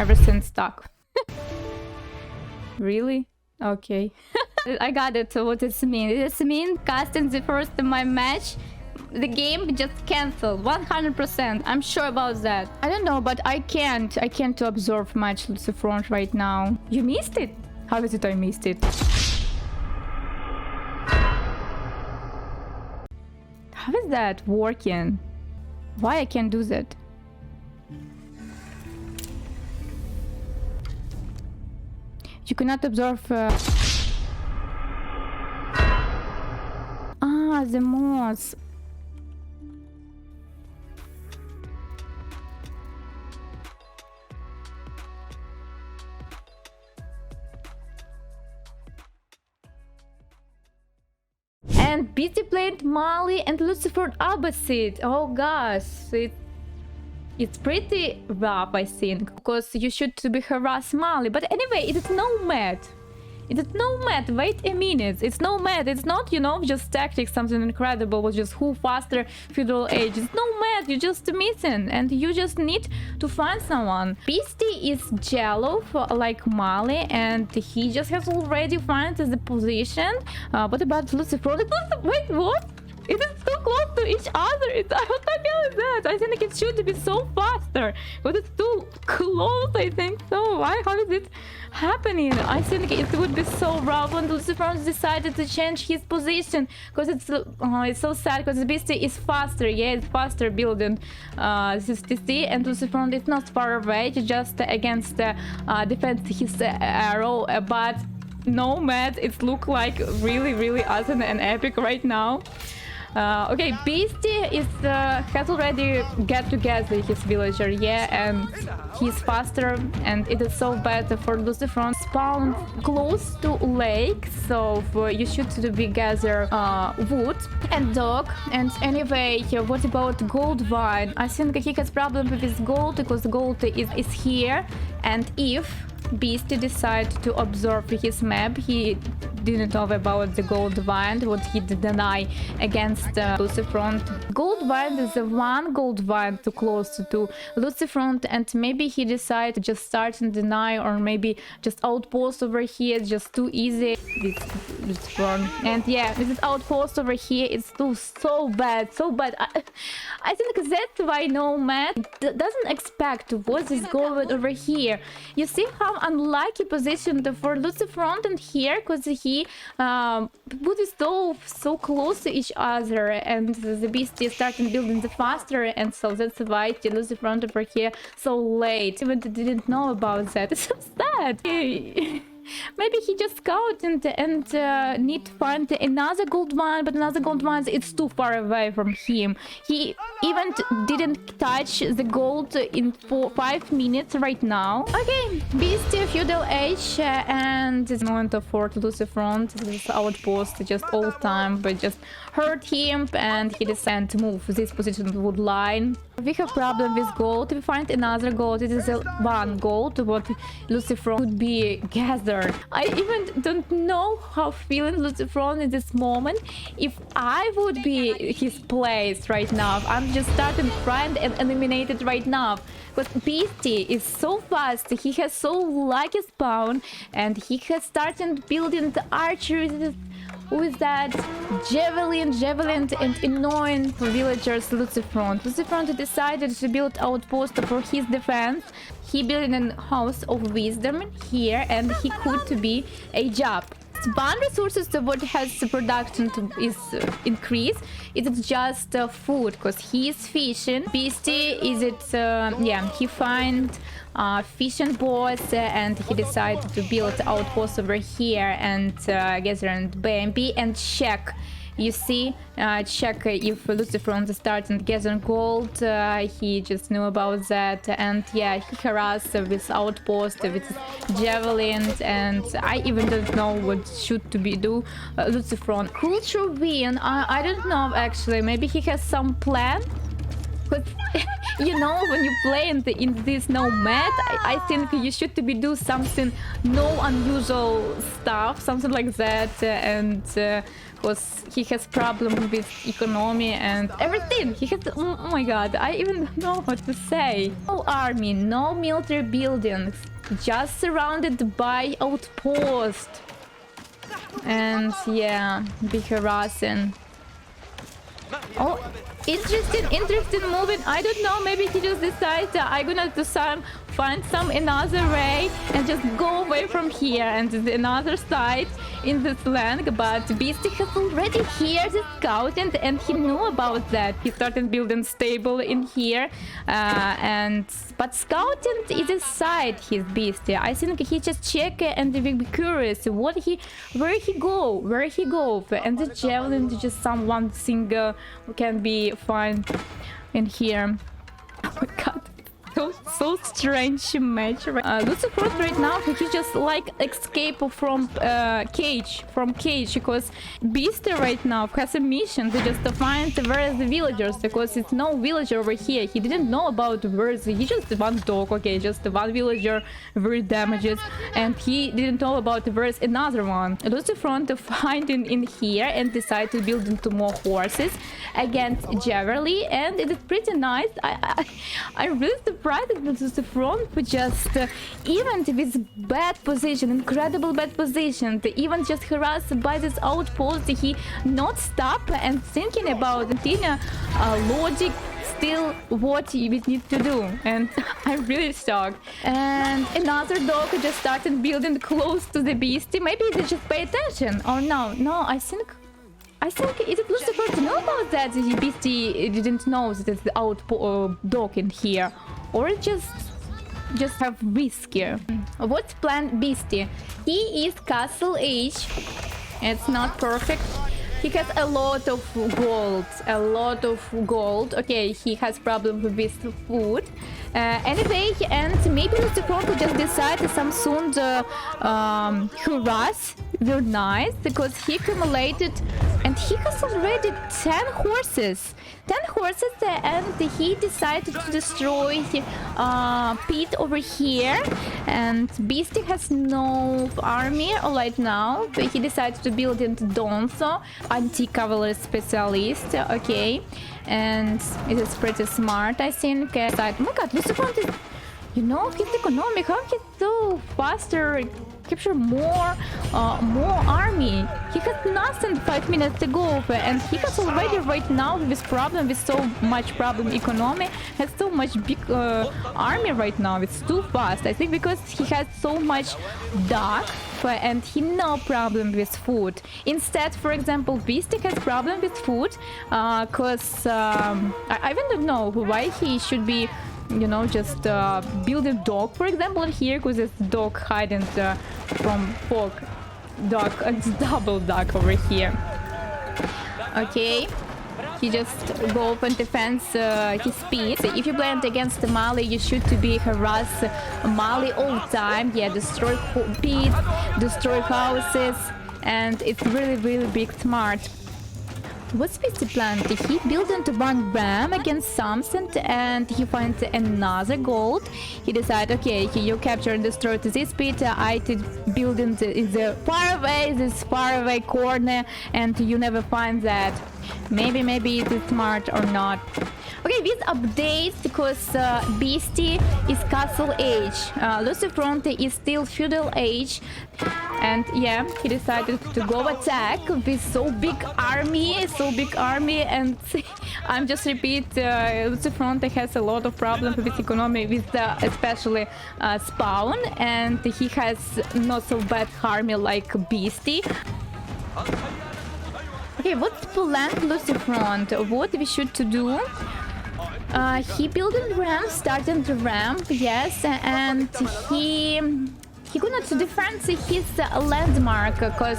Everything's stuck. Really? Okay. I got it. So what does it mean? It means casting the first of my match, the game just cancelled 100%. I'm sure about that. I don't know, but I can't to observe much LucifroN right now. You missed it? How is it I missed it? How is that working? Why I can't do that? You cannot observe... Ah, the moss. And Beasty played Mali and LucifroN Beastyqt. Oh gosh, it's pretty rough, I think, because you should be harass Mali. But anyway, it is Nomad. It is Nomad. Wait a minute. It's Nomad. It's not, you know, just tactics, something incredible, was just who faster feudal age. It's Nomad. You're just missing, and you just need to find someone. Beasty is jello like Mali, and he just has already found the position. What about LucifroN? Wait, what? It is so close to each other. What the hell is that? I think it should be so faster, but it's too close, I think so. Why? How is it happening? I think it would be so rough when LucifroN decided to change his position, because it's so sad, because the Beasty is faster. Yeah, it's faster building this TC, and LucifroN is not far away, just against defend his arrow, but Nomad, it looks like really awesome and epic right now. Okay, Beasty has already get together his villager, yeah, and he's faster, and it is so bad for LucifroN. Spawn close to lake, so you should be gather wood and dog. And anyway, what about gold vine? I think he has problem with his gold, because gold is here, and if Beasty decided to observe his map, he didn't know about the gold vine, what he deny against LucifroN. Gold vine is the one gold vine too close to LucifroN, and maybe he decided to just start and deny, or maybe just outpost over here, just too easy with LucifroN. And yeah, this is outpost over here, it's too so bad. I think that's why Nomad doesn't expect what is going over here. You see how unlucky position for LucifroN and here, because he put it so close to each other, and the Beasty started building the faster, and so that's why LucifroN over here so late. Even didn't know about that. It's so sad. Maybe he just scouted and need to find another gold mine, but another gold mine, it's too far away from him. He even didn't touch the gold in 5 minutes right now. Okay, Beasty, feudal age, and it's moment of fort LucifroN. This outpost just all time, but just hurt him, and he decided to move this position wood line. We have problem with gold. We find another gold. It is one gold what LucifroN could be gathered. I even don't know how feeling LucifroN in this moment. If I would be his place right now, I'm just starting friend and eliminated right now. But Beasty is so fast. He has so lucky spawn, and he has started building the archery with that javelin and annoying villagers. LucifroN decided to build outpost for his defense. He built a house of wisdom here, and he could be a job. Spawn resources to what has the production is increased. It's just food, because he is fishing. Beasty is it yeah, he find fishing boats, and he decided to build outposts over here and gather and BMP and check. You see, check if LucifroN is starting gathering gold. He just knew about that, and yeah, he harassed with outpost with javelins, and I even don't know what should to be do. LucifroN culture win. I don't know actually. Maybe he has some plan. Because you know, when you play in this Nomad, I think you should be do something no unusual stuff, something like that, and because he has problem with economy and everything. He has, oh my god, I even don't know what to say. No army, no military buildings, just surrounded by outposts. And yeah, be harassing. Oh, interesting moving. I don't know, maybe he just decided I'm gonna do find some another way and just go away from here and the another side in this land. But Beasty has already here the scouting and he knew about that. He started building stable in here, but scouting is a side his Beasty. I think he just check and be curious where he go, and the javelin is just one single can be fine in here. Oh my god, so strange match. LucifroN right now he just like escape from cage because Beasty right now has a mission to just find where is the villagers, because it's no villager over here. He didn't know about where is he just one dog, okay, just one villager very damages, and he didn't know about where is another one. LucifroN to find in here and decide to build into more horses against Javelin, and it is pretty nice. I'm really surprised that LucifroN for just even with bad position, incredible bad position, even just harassed by this outpost, he not stop and thinking about logic still what we need to do, and I'm really shocked. And another dog just started building close to the Beasty. Maybe they just pay attention or no, I think is it LucifroN to know about that? The Beasty didn't know that it's the dog in here, or it just have risk here. What's plan Beasty? He is castle age. It's not perfect. He has a lot of gold. Okay, he has problem with food. Anyway, and maybe LucifroN could just decide some soon harass. Very nice, because he accumulated, and he has already 10 horses. And he decided to destroy the pit over here. And Beasty has no army right now. So he decided to build into Donso, anti-cavalry specialist. Okay, and it is pretty smart, I think. Oh my god, LucifroN is, you know, his economic, how he's so faster, capture more army. He has nothing 5 minutes ago, and he has already right now with problem, with so much problem economy, has so much big army right now. It's too fast, I think, because he has so much dog and he no problem with food. Instead, for example, Beasty has problem with food because I don't know why he should be, you know, just build a dog, for example, here, because it's dog hiding from folk. Dog, it's double dog over here. Okay, he just go up and defends his speed. So if you play against Mali, you should to be harass Mali all time. Yeah, destroy pits, destroy houses, and it's really big smart. What's Beasty plan? He built into one ram against something, and he finds another gold. He decided, okay, you capture and destroy this pit. I did build in the far away corner, and you never find that. Maybe it is smart or not. Okay, with updates, because Beasty is castle age, LucifroN is still feudal age, and yeah, he decided to go attack with so big army, and I'm just repeat, LucifroN has a lot of problems with economy, with especially spawn, and he has not so bad army like Beasty. Okay, what's plan LucifroN? What we should to do? He built a ramp, starting the ramp, yes, and he gonna to defend his landmark, because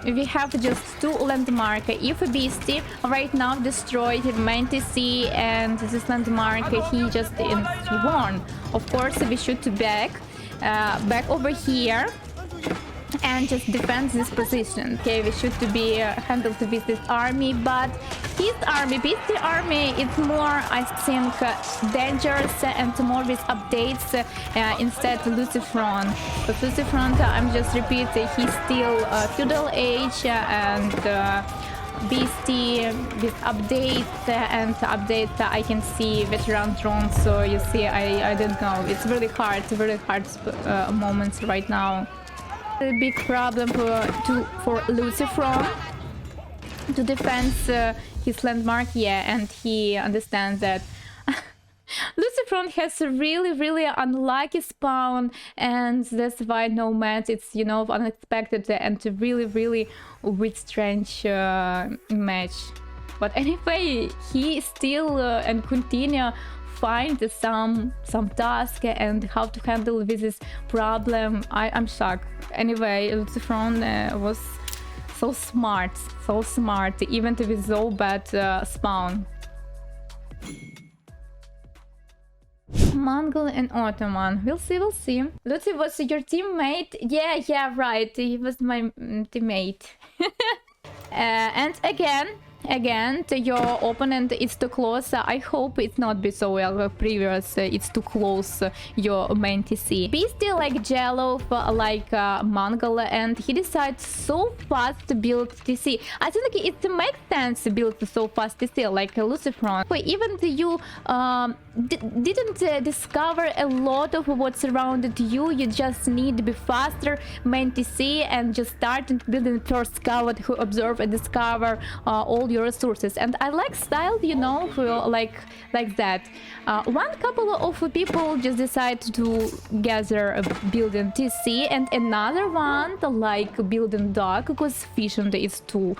we have just 2 landmark. If a Beasty right now destroyed main TC and this landmark, he just in one. Of course, we should to back over here. and just defend this position. Okay, we should to be handled with this army, but his army, Beasty army, it's more, I think, dangerous and more with updates instead LucifroN. But LucifroN, I'm just repeating, he's still feudal age and Beasty with updates and updates I can see veteran drones, so you see I don't know, it's very hard moments right now. A big problem for LucifroN to defend his landmark, yeah, and he understands that LucifroN has a really unlucky spawn, and that's why Nomad, it's, you know, unexpected and really with strange match. But anyway, he still and continue find some task and how to handle with this problem. I'm shocked. Anyway, LucifroN was so smart, even with so bad spawn. Mongol and Ottoman. We'll see. Lucy was your teammate? Yeah, right. He was my teammate. And again, your opponent is too close. I hope it's not be so well previous. It's too close your main TC. Beasty like Jello, like Mongol, and he decides so fast to build TC. I think it makes sense to build so fast TC like LucifroN. But even you didn't discover a lot of what surrounded you. You just need to be faster main TC and just start building first scout who observe and discover all your resources. And I like style, you know, like that. One couple of people just decide to gather a building TC, and another one like building dock, because fishing is too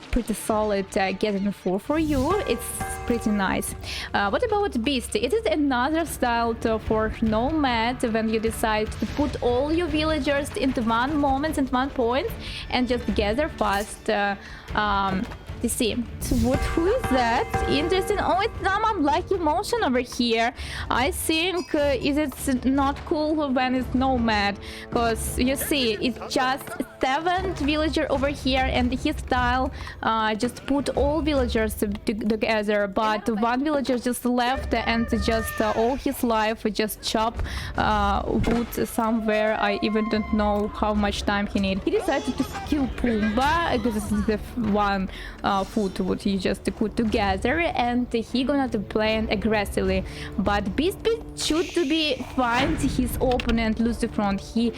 pretty solid getting for you. It's pretty nice. What about Beasty? It is another style for Nomad, when you decide to put all your villagers into one moment and one point and just gather fast TC. So who is that? Interesting. Oh, it's some unlucky motion over here. I think it's not cool when it's Nomad, because you see it's just 7th villager over here, and his style just put all villagers together, but one villager just left and just all his life just chop wood somewhere. I even don't know how much time he need. He decided to kill Pumbaa because this is the one food what you just put together, and he gonna to play aggressively. But Beasty should be find his opponent LucifroN. He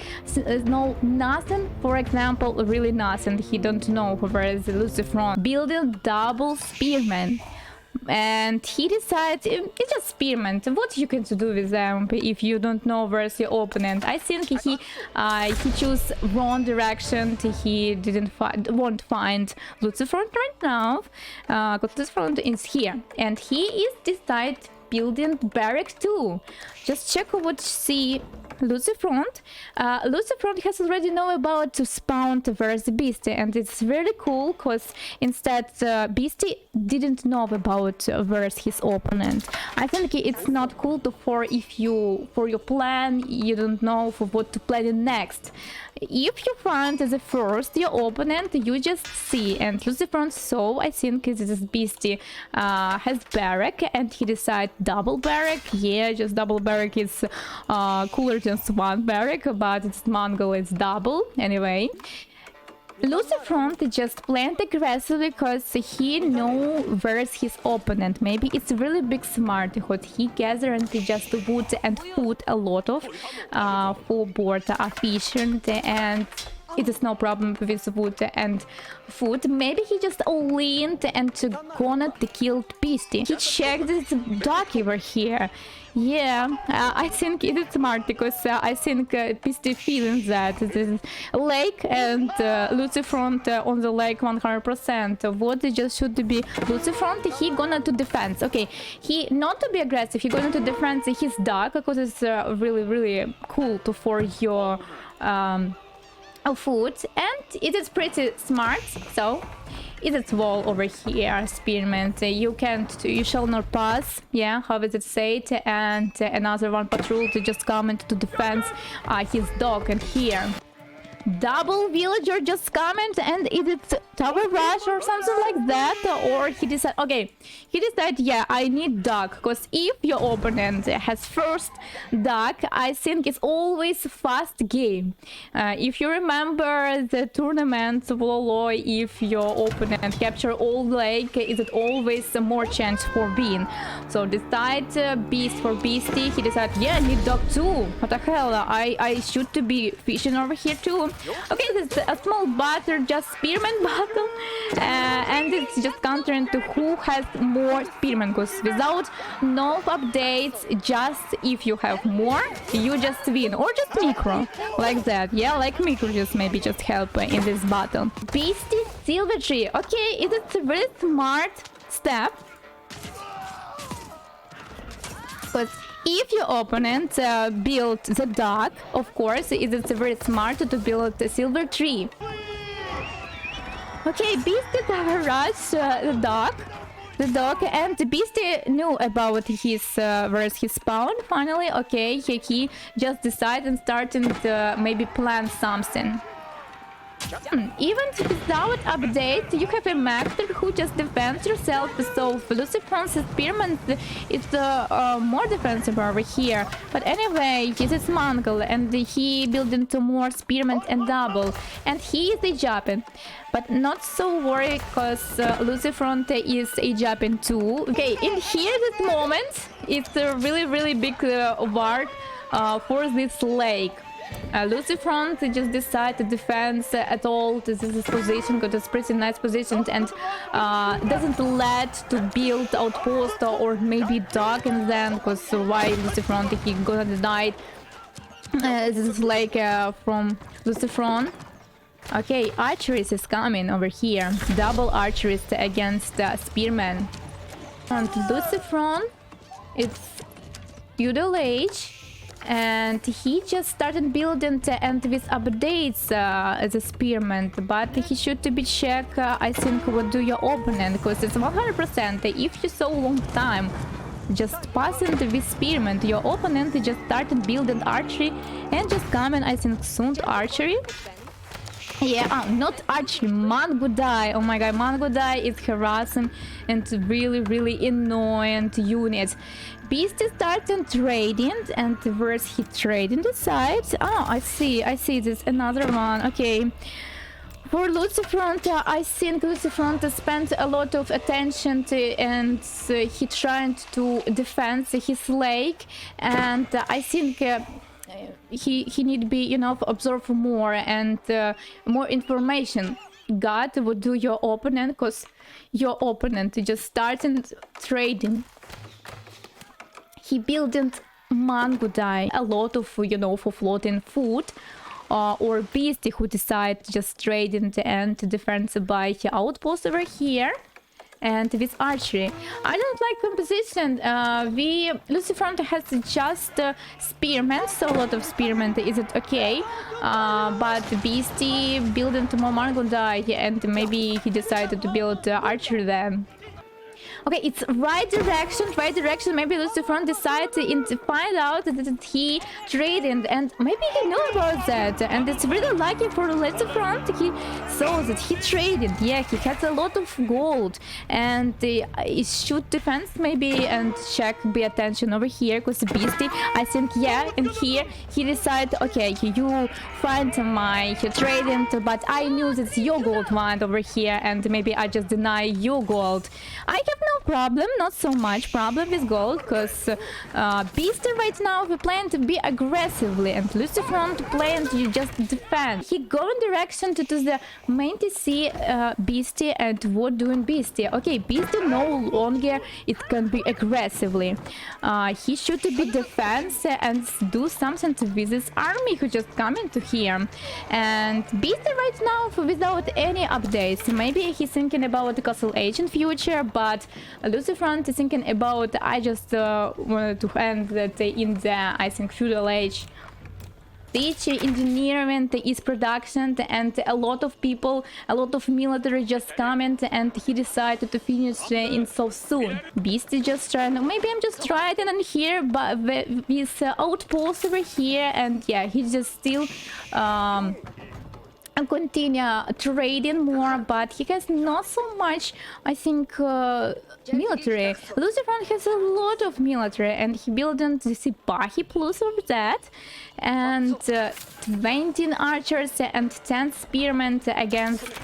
know nothing, for example, really nothing. He don't know where is LucifroN. Building double spearman. And he decides it's just spearmen. What you can do with them if you don't know where's your opponent? I think he chose wrong direction. He won't find LucifroN right now. LucifroN is here, and he is decide building barrack too. Just check what you see. LucifroN has already know about to spawn versus Beasty, and it's very cool because instead Beasty didn't know about versus his opponent. I think it's not cool for your plan you don't know for what to plan next. If you find the first your opponent, you just see, and LucifroN saw, I think this is Beasty has barrack, and he decide double barrack. Yeah, just double barrack is cooler than one barrack, but it's Mongol, it's double. Anyway, LucifroN just planned aggressively because he know where's his opponent. Maybe it's really big smart what he gather and he just wood and food a lot of for board efficient, and it is no problem with wood and food. Maybe he just all-in and gonna to kill Beasty. He checked this dock over here. Yeah, I think it is smart, because I think Beasty feeling that this is lake and LucifroN on the lake 100%. What it just should be LucifroN, he gonna to defense. Okay, he not to be aggressive, he gonna to defend his dock, because it's really cool for your food, and it is pretty smart. So it is wall over here, spearman. You shall not pass. Yeah, how is it said? And another one patrol to just come into defense his dog. And here double villager just comment, and is it tower rush or something like that? Or he decided, okay, he decided, yeah, I need duck, because if your opponent has first duck, I think it's always fast game. If you remember the tournament of Lolo, if your opponent capture all lake, is it always more chance for win. So decide beast for Beasty, he decided, yeah, I need duck too. What the hell, I should to be fishing over here too. Okay, this is a small battle, just spearman battle, and it's just countering to who has more spearman, because without no updates, just if you have more, you just win, or just micro, like that. Yeah, like micro just maybe just help in this battle. Beasty silver tree. Okay, it is a very smart step, because if your opponent built the duck, of course, it is very smart to build a silver tree. Okay, Beasty rush the dog, and Beasty knew about his where's his spawn. Finally, okay, he just decided and started to maybe plan something. Even without update, you have a master who just defends yourself, so LucifroN's spearman is more defensive over here. But anyway, he's a Mongol and he built into more spearman and double, and he is a Japan. But not so worried, because LucifroN is a Japan too. Okay, in here this moment, it's a really big war for this lake. LucifroN just decided to defend at all this position, because it's pretty nice position, and doesn't let to build outpost or maybe dog, and then because why LucifroN he gonna deny this is like from LucifroN. Okay, archeries is coming over here, double archeries against spearman, and LucifroN it's feudal age. And he just started building and with updates as a spearman, but he should to be check I think what do your opponent, because it's 100% if you so long time just passing with spearman, your opponent just started building archery and just coming I think soon to archery. Yeah, not archery, Mangudai. Oh my god, Mangudai is harassing and really annoying units. Beasty started trading, and where's he trading the sides? Oh, I see this another one. Okay. For LucifroN, I think LucifroN spent a lot of attention to, and he tried to defend his lake, and I think he need be observe more and more information. God would do your opponent, because your opponent just started trading. He built Mangudai, a lot of for floating food, or Beasty who decide just trading and defense by outpost over here. And with archery, I don't like composition. LucifroN has just spearmen, so a lot of spearmen. Is it okay? But Beasty building to more Mangudai, and maybe he decided to build archery then. Okay, it's right direction. Maybe LucifroN decided to find out that he traded, and maybe he knew about that. And it's really lucky for LucifroN. He saw that he traded. Yeah, he has a lot of gold, and he should defense maybe and check. Be attention over here, because Beasty, I think, yeah, and here he decided, okay, you find my trading, but I knew that your gold went over here, and maybe I just deny your gold. I have no problem, not so much problem with gold, because Beasty right now we plan to be aggressively, and LucifroN playing to just defend. He go in direction to the main TC Beasty, and what doing Beasty? Okay, Beasty no longer it can be aggressively. He should be defense and do something with his army who just coming to here. And Beasty right now without any updates. Maybe he's thinking about the Castle Age in future, but LucifroN is thinking about I just wanted to end that in the I think feudal age. Each engineering is production, and a lot of people, a lot of military just comment, and he decided to finish in so soon. Beasty just trying, maybe I'm just trying in here, but with outposts over here, and yeah, he's just still and continue trading more, but he has not so much, I think, military. LucifroN has a lot of military, and he built the Sipahi plus of that, and 20 archers and 10 spearmen against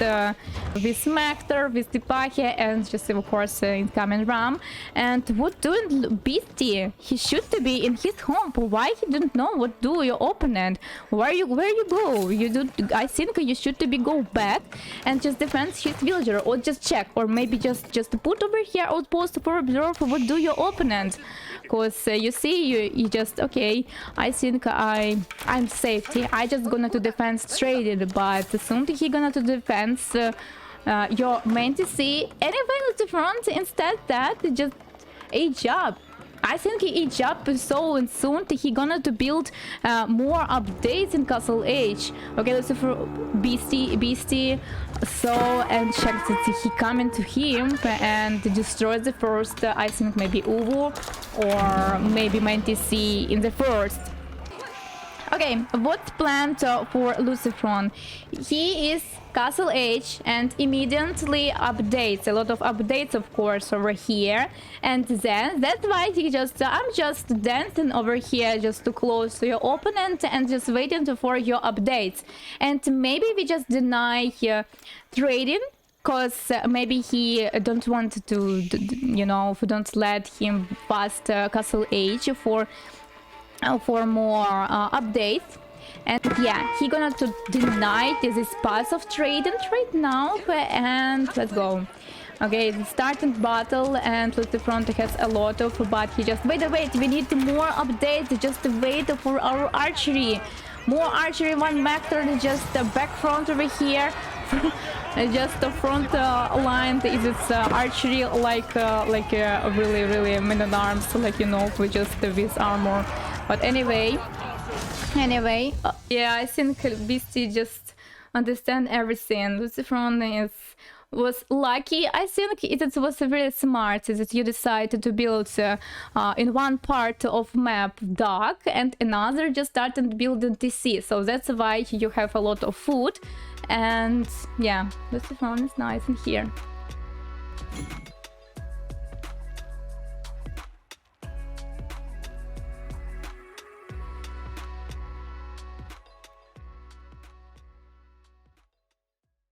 with Smector, with Sipahi, and just of course incoming Ram. And what doing Beasty? He should be in his home. Why he didn't know what do your opponent? Where you go? You do. I think you should be go back and just defend his villager, or just check, or maybe just put over here outpost for observe what do your opponent. Cause you see, you just okay. I think I'm safety. I just gonna to defense traded, but soon he gonna to defense your main TC. Anyway, LucifroN instead that just a job. I think he up so and soon he gonna to build more updates in Castle Age. Okay, let's see for Beasty. So, and check that he coming to him and destroy the first, I think maybe Uwu or maybe MTC in the first. Okay, what's planned for LucifroN? He is Castle Age and immediately updates, a lot of updates of course over here, and then that's why he just I'm just dancing over here just to close to your opponent and just waiting for your updates. And maybe we just deny trading, because maybe he don't want to, you know, don't let him past Castle Age for more updates. And yeah, he gonna to deny this pass of trade and trade now, and let's go. Okay, the starting battle, and LucifroN has a lot of, but he just wait, we need more updates, just wait for our archery. More archery, one Mactor, just back front over here. Just the front line is its archery like really many arms, like, you know, with just with armor. But anyway, yeah, I think Beasty just understand everything. LucifroN was lucky. I think it was very smart that you decided to build in one part of map dark and another just started building TC. So that's why you have a lot of food. And yeah, LucifroN is nice in here.